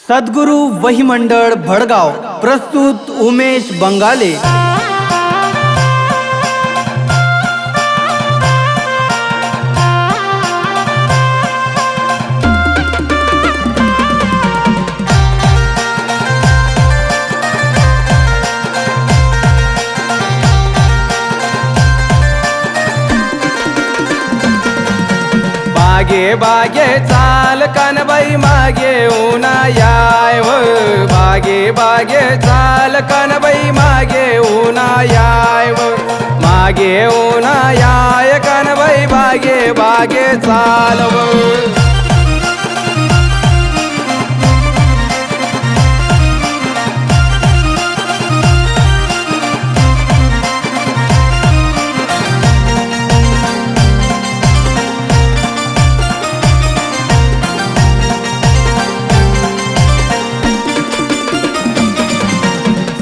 सद्गुरु वही मंडळ भडगाव प्रस्तुत उमेश बंगाले। बागे बागे चाल कानबाई मागे ऊना याय व बागे बागे चाल कानबाई मागे ऊना याय व मागे ऊना याय कानबाई बागे बागे चाल व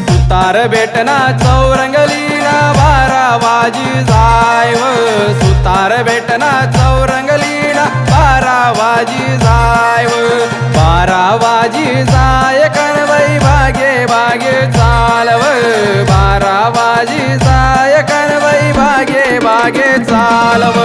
सुतार बेटना चौरंगलीना 12 वाजी जाय व सुतार बेटना चौरंगलीना 12 वाजी जाय व 12 वाजी जाय कानबाई बागे बागे चालव 12 वाजी जाय कानबाई बागे बागे चालव।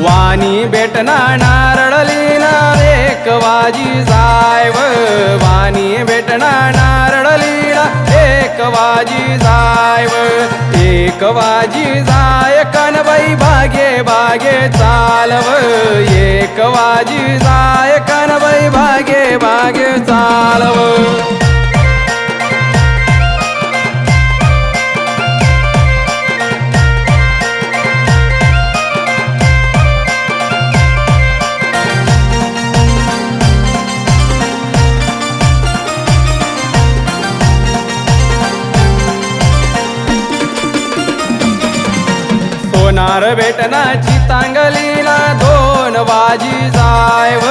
वाणी बेटना नारळलीना 1 वाजी जाय व वाणी बेटना नारळलीना 1 वाजी जाय व 1 वाजी जाय कानबाई बागे बागे चालव 1 वाजी जाय कानबाई बागे बागे चालव। सोनार बेटनाची तांगलीला 2 वाजी जाय व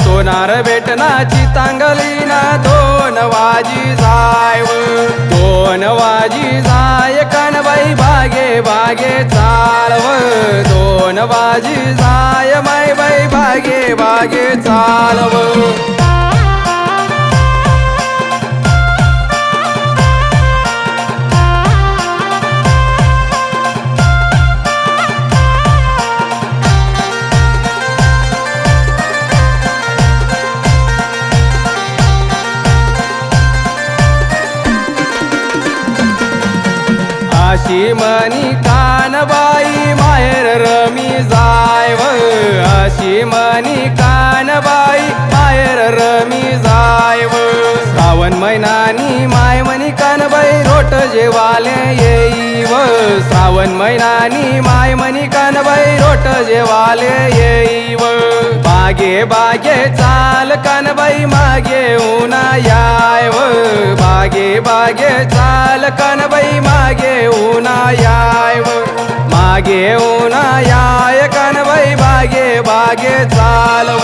सोनार बेटनाची तांगलीला 2 वाजी जाय व 2 वाजी जाय कानबाई बागे बागे चालव 2 वाजी जाय माय बाई बागे बागे चालव। अशी मनी कानबाई माहेर रमी जाय व अशी मनी कानबाई माहेर रमी जाय व श्रावण महिनानी माय मनी कानबाई रोट जेवाले येई व श्रावण महिनानी माय मनी कानबाई रोट जेवाले येई व बागे बागे चाल कानबाई मागे ऊना याय व बागे बागे चाल कानबाई मागे ऊना याय व मागे ऊना याय कानबाई बागे बागे चालव।